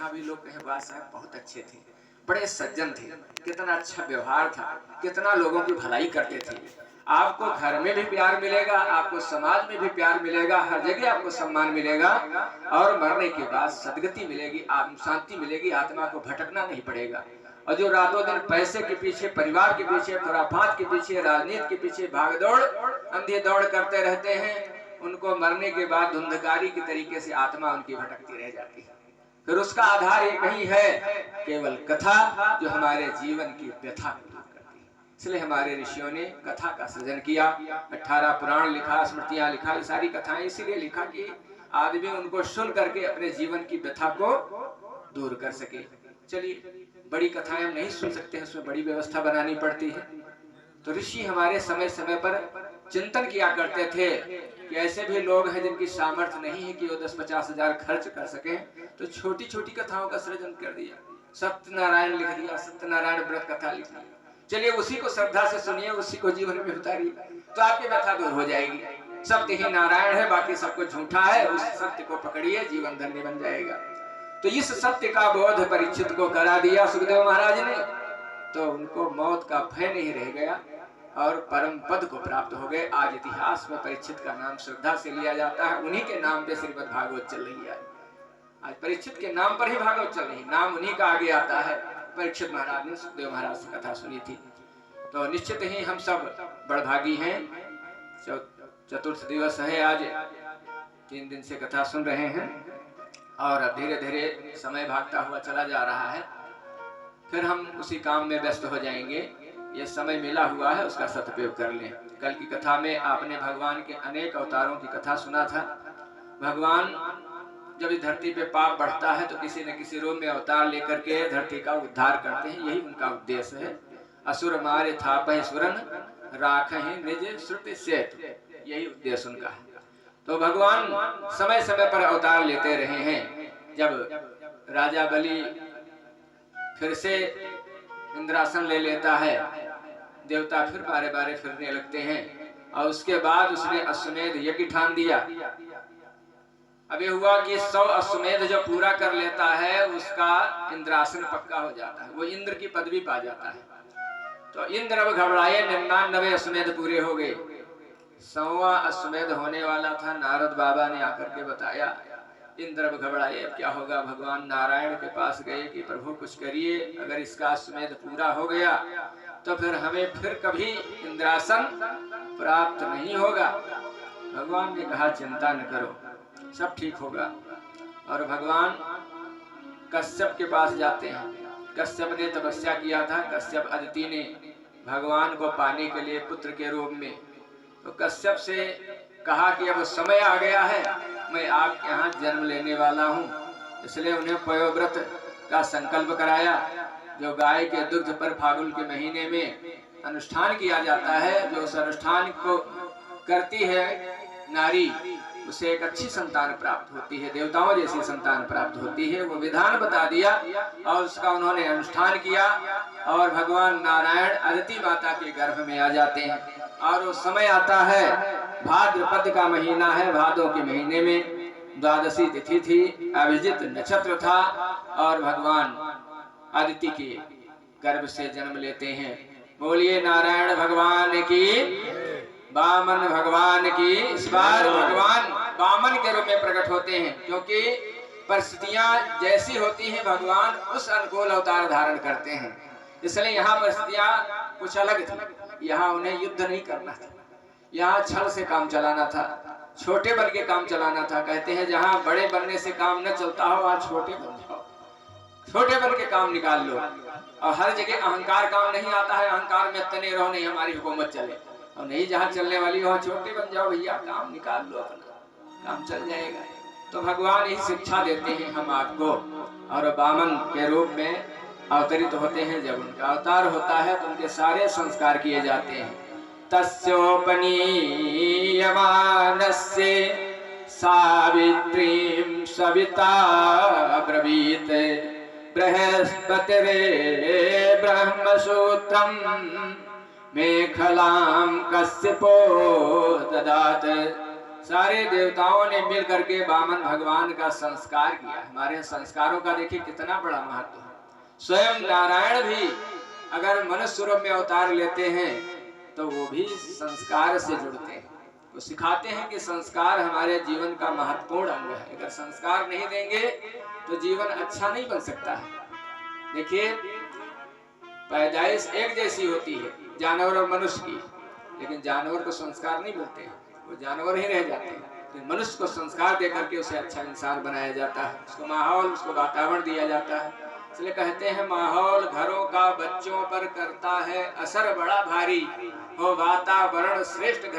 यहाँ भी लोग कहे वाह साहब बहुत अच्छे थे, बड़े सज्जन थे, कितना अच्छा व्यवहार था, कितना लोगों की भलाई करते थे। आपको घर में भी प्यार मिलेगा, आपको समाज में भी प्यार मिलेगा, हर जगह आपको सम्मान मिलेगा और मरने के बाद सदगति मिलेगी, आत्म शांति मिलेगी, आत्मा को भटकना नहीं पड़ेगा। और जो रातों दिन पैसे के पीछे, परिवार के पीछे, खुराफात के पीछे, राजनीति के पीछे भाग दौड़, अंधे दौड़ करते रहते हैं, उनको मरने के बाद धुंधकारी के तरीके से आत्मा उनकी भटकती रह जाती है। फिर उसका आधार एक ही है, केवल कथा, जो हमारे जीवन की व्यथा को दूर करती है। इसलिए हमारे ऋषियों ने कथा का सृजन किया, 18 पुराण लिखा, स्मृतियां लिखा, ये सारी कथाएं इसीलिए लिखा कि आदमी उनको सुन करके अपने जीवन की व्यथा को दूर कर सके। चलिए, बड़ी कथाएं हम नहीं सुन सकते हैं, उसमें बड़ी व्यवस्था बनानी पड़ती है। तो ऋषि हमारे समय समय पर चिंतन किया करते थे कि ऐसे भी लोग हैं जिनकी सामर्थ्य नहीं है कि वो 10-50 हजार खर्च कर सके, तो छोटी छोटी कथाओं का सृजन कर दिया। सत्यनारायण लिख दिया, सत्यनारायण व्रत कथा लिख दिया। चलिए, उसी को श्रद्धा से सुनिए, उसी को जीवन में उतारिए, तो आपकी व्यथा दूर हो जाएगी। सत्य ही नारायण है, बाकी सब कुछ झूठा है, उस सत्य को पकड़िए, जीवन धन्य बन जाएगा। तो इस सत्य का बोध परीक्षित को करा दिया सुखदेव महाराज ने, तो उनको मौत का भय नहीं रह गया और परम पद को प्राप्त हो गए। आज इतिहास में परीक्षित का नाम श्रद्धा से लिया जाता है, उन्हीं के नाम पे श्रीमद् भागवत चल रही है। आज परीक्षित के नाम पर ही भागवत चल रही, नाम उन्हीं का आगे आता है। परीक्षित महाराज ने सुखदेव महाराज से कथा सुनी थी, तो निश्चित ही हम सब बड़भागी हैं। चतुर्थ दिवस है आज, 3 दिन से कथा सुन रहे हैं और अब धीरे धीरे समय भागता हुआ चला जा रहा है, फिर हम उसी काम में व्यस्त हो जाएंगे। ये समय मिला हुआ है, उसका सदुपयोग कर लें। कल की कथा में आपने भगवान के अनेक अवतारों की कथा सुना था। भगवान जब इस धरती पे पाप बढ़ता है तो किसी न किसी रूप में अवतार लेकर के धरती का उद्धार करते हैं, यही उनका उद्देश्य है। असुर मारे थापहि सुरन, राखहि निज श्रुति सेतु, यही उद्देश्य उनका है। तो भगवान समय समय पर अवतार लेते रहे हैं। जब राजा बलि फिर से इंद्रासन ले लेता है, देवता फिर बारे बारे फिरने लगते हैं और उसके बाद उसने अश्वमेध यज्ञ ठान दिया। अब ये हुआ कि 100 अश्वमेध जो पूरा कर लेता है उसका इंद्रासन पक्का हो जाता है, वो इंद्र की पदवी पा जाता है। तो इंद्र अब घबराए, 99 अश्वमेध पूरे हो गए, 100वां अश्वमेध होने वाला था। नारद बाबा ने आकर के बताया, इंद्र अब घबराए, अब क्या होगा। भगवान नारायण के पास गए कि प्रभु कुछ करिए, अगर इसका अश्वमेध पूरा हो गया तो फिर हमें फिर कभी इंद्रासन प्राप्त नहीं होगा। भगवान ने कहा चिंता न करो, सब ठीक होगा। और भगवान कश्यप के पास जाते हैं। कश्यप ने तपस्या किया था, कश्यप अदिति ने भगवान को पाने के लिए पुत्र के रूप में, तो कश्यप से कहा कि अब समय आ गया है, मैं आपके यहाँ जन्म लेने वाला हूँ। इसलिए उन्हें पयोव्रत का संकल्प कराया, जो गाय के दुग्ध पर फागुन के महीने में अनुष्ठान किया जाता है। जो उस अनुष्ठान को करती है नारी, उसे एक अच्छी संतान प्राप्त होती है, देवताओं जैसी संतान प्राप्त होती है। वो विधान बता दिया और उसका उन्होंने अनुष्ठान किया और भगवान नारायण अदिति माता के गर्भ में आ जाते हैं। और वो समय आता है, भाद्रपद का महीना है, भादों के महीने में द्वादशी तिथि थी, अभिजित नक्षत्र था और भगवान अदिति के गर्भ से जन्म लेते हैं। बोलिए नारायण भगवान की, वामन भगवान की। इस बार भगवान वामन के रूप में प्रकट होते हैं, क्योंकि परिस्थितियां जैसी होती हैं भगवान उस अनुकूल अवतार धारण करते हैं। इसलिए यहाँ परिस्थितियां कुछ अलग थी। यहाँ उन्हें युद्ध नहीं करना था, यहाँ छल से काम चलाना था, छोटे बन के काम चलाना था। कहते हैं जहाँ बड़े बनने से काम न चलता हो, वहाँ छोटे बन जाओ, छोटे बन के काम निकाल लो। और हर जगह अहंकार काम नहीं आता है, अहंकार में तने रहो, नहीं हमारी हुकूमत चले, और नहीं जहाँ चलने वाली वहाँ छोटे बन जाओ भैया, काम निकाल लो, अपना काम चल जाएगा। तो भगवान ही शिक्षा देते हैं हम आपको, और वामन के रूप में अवतरित होते हैं। जब उनका अवतार होता है तो उनके सारे संस्कार किए जाते हैं। तस्योपनीयमानस्य सावित्रीं सविता ब्रवीत, बृहस्पतिरे ब्रह्मसूत्रं मेखलां कश्यपो ददात, सारे देवताओं ने मिल करके वामन भगवान का संस्कार किया। हमारे संस्कारों का देखिए कितना बड़ा महत्व है। स्वयं नारायण भी अगर मनुष्य रूप में अवतार लेते हैं तो वो भी संस्कार से जुड़ते हैं। वो सिखाते हैं कि संस्कार हमारे जीवन का महत्वपूर्ण अंग है। अगर संस्कार नहीं देंगे तो जीवन अच्छा नहीं बन सकता है। देखिए, पैदाइश एक जैसी होती है जानवर और मनुष्य की, लेकिन जानवर को संस्कार नहीं मिलते हैं, वो जानवर ही रह जाते हैं। तो मनुष्य को संस्कार देकर के उसे अच्छा इंसान बनाया जाता है, उसको माहौल, उसको वातावरण दिया जाता है। इसलिए कहते हैं माहौल घरों का बच्चों पर करता है असर बड़ा भारी, हो वातावरण श्रेष्ठ।